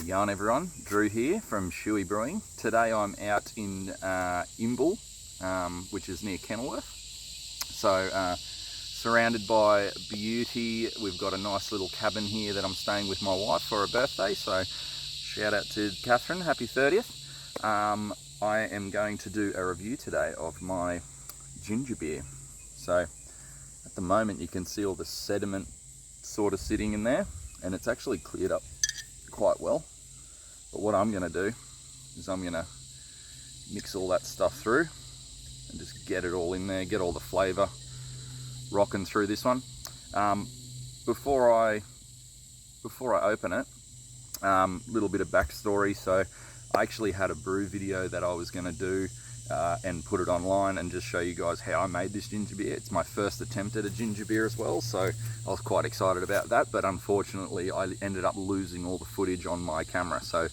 you going, everyone? Drew here from Shuey Brewing. Today I'm out in Imbil, which is near Kenilworth. So surrounded by beauty. We've got a nice little cabin here that I'm staying with my wife for her birthday. So shout out to Catherine, happy 30th. I am going to do a review today of my ginger beer. So at the moment you can see all the sediment sort of sitting in there, and it's actually cleared up quite well. But what I'm going to do is I'm going to mix all that stuff through and just get it all in there, get all the flavour rocking through this one. Before I open it, little bit of backstory. So I actually had a brew video that I was going to do and put it online and just show you guys how I made this ginger beer. It's my first attempt at a ginger beer as well, so I was quite excited about that, but unfortunately I ended up losing all the footage on my camera, so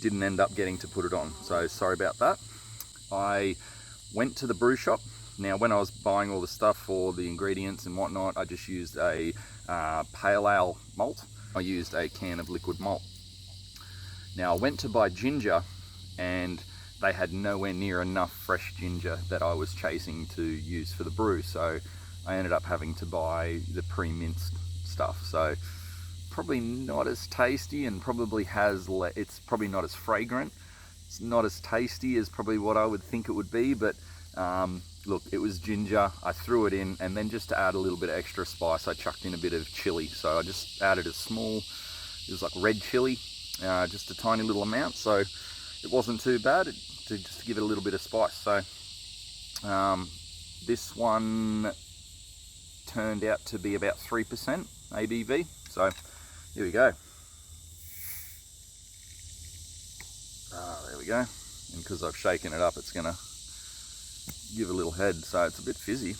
didn't end up getting to put it on, so sorry about that. I went to the brew shop. Now when I was buying all the stuff for the ingredients and whatnot, I just used a pale ale malt. I used a can of liquid malt. Now I went to buy ginger and they had nowhere near enough fresh ginger that I was chasing to use for the brew, so I ended up having to buy the pre-minced stuff. So probably not as tasty, and probably it's probably not as fragrant. It's not as tasty as probably what I would think it would be, but look, it was ginger. I threw it in, and then just to add a little bit of extra spice, I chucked in a bit of chilli. So I just added a small, it was like red chilli, just a tiny little amount. So it wasn't too bad, just to give it a little bit of spice. So this one turned out to be about 3% ABV. So here we go. There we go. And because I've shaken it up, it's gonna give a little head, so it's a bit fizzy.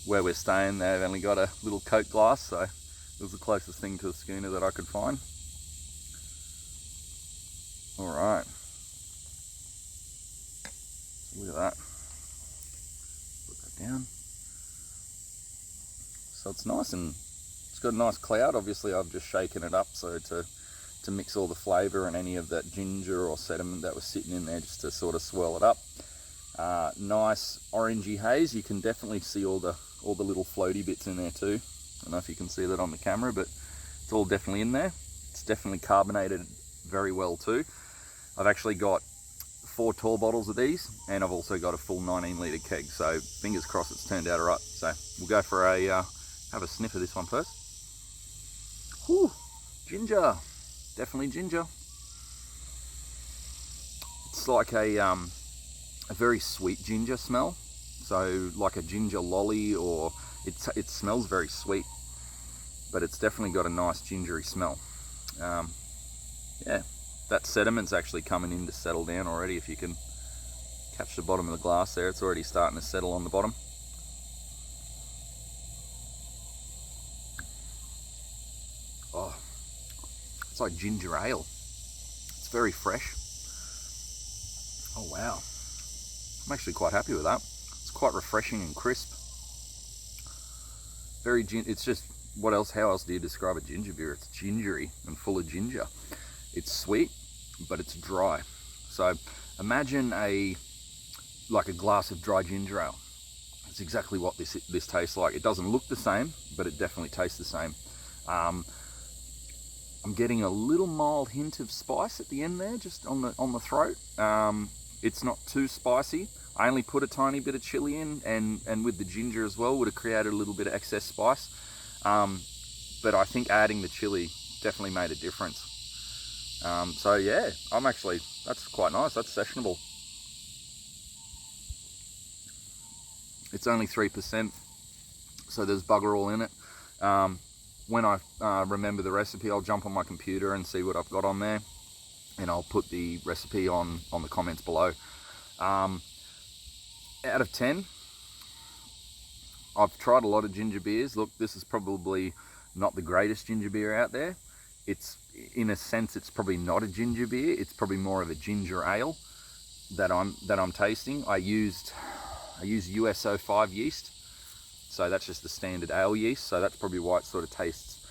Where we're staying, they've only got a little Coke glass, so it was the closest thing to a schooner that I could find. All right, look at that. Put that down. So it's nice, and it's got a nice cloud. Obviously I've just shaken it up so to mix all the flavour and any of that ginger or sediment that was sitting in there, just to sort of swirl it up. Nice orangey haze. You can definitely see all the little floaty bits in there too. I don't know if you can see that on the camera, but it's all definitely in there. It's definitely carbonated very well too. I've actually got 4 tall bottles of these, and I've also got a full 19 litre keg, so fingers crossed it's turned out alright. So we'll go for a have a sniff of this one first. Whew, ginger, definitely ginger. It's like a very sweet ginger smell, so like a ginger lolly, or it smells very sweet, but it's definitely got a nice gingery smell. Yeah. That sediment's actually coming in to settle down already. If you can catch the bottom of the glass there, it's already starting to settle on the bottom. Oh, it's like ginger ale. It's very fresh. Oh wow, I'm actually quite happy with that. It's quite refreshing and crisp. It's just, how else do you describe a ginger beer? It's gingery and full of ginger. It's sweet, but it's dry. So imagine like a glass of dry ginger ale. It's exactly what this tastes like. It doesn't look the same, but it definitely tastes the same. I'm getting a little mild hint of spice at the end there, just on the throat. It's not too spicy. I only put a tiny bit of chili in, and with the ginger as well would have created a little bit of excess spice. But I think adding the chili definitely made a difference. So yeah, that's quite nice. That's sessionable. It's only 3%, so there's bugger all in it. When I remember the recipe, I'll jump on my computer and see what I've got on there, and I'll put the recipe on the comments below. Out of 10, I've tried a lot of ginger beers. Look, this is probably not the greatest ginger beer out there. It's, in a sense, it's probably not a ginger beer. It's probably more of a ginger ale that I'm tasting. I used USO5 yeast, so that's just the standard ale yeast. So that's probably why it sort of tastes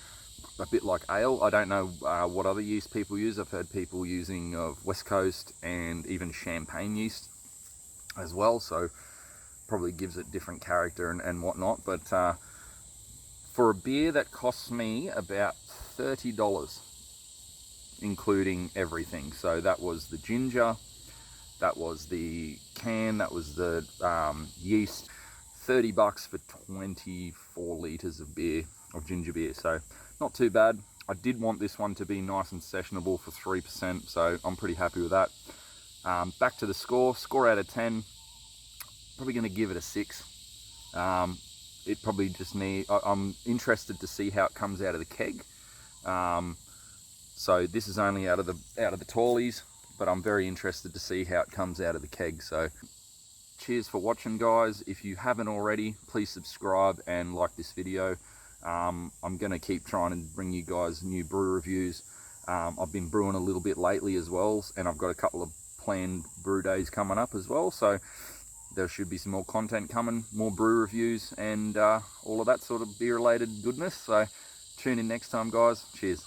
a bit like ale. I don't know what other yeast people use. I've heard people using West Coast and even champagne yeast as well, so probably gives it different character and whatnot. But for a beer that costs me about $30, including everything, so that was the ginger, that was the can, that was the yeast, $30 for 24 litres of beer, of ginger beer, so not too bad. I did want this one to be nice and sessionable for 3%, so I'm pretty happy with that. Back to the score out of 10, probably going to give it a 6. It probably just I'm interested to see how it comes out of the keg. So this is only out of the tallies, but I'm very interested to see how it comes out of the keg. So cheers for watching, guys. If you haven't already, please subscribe and like this video. I'm going to keep trying to bring you guys new brew reviews. I've been brewing a little bit lately as well, and I've got a couple of planned brew days coming up as well, so there should be some more content coming, more brew reviews and all of that sort of beer related goodness. So tune in next time, guys. Cheers.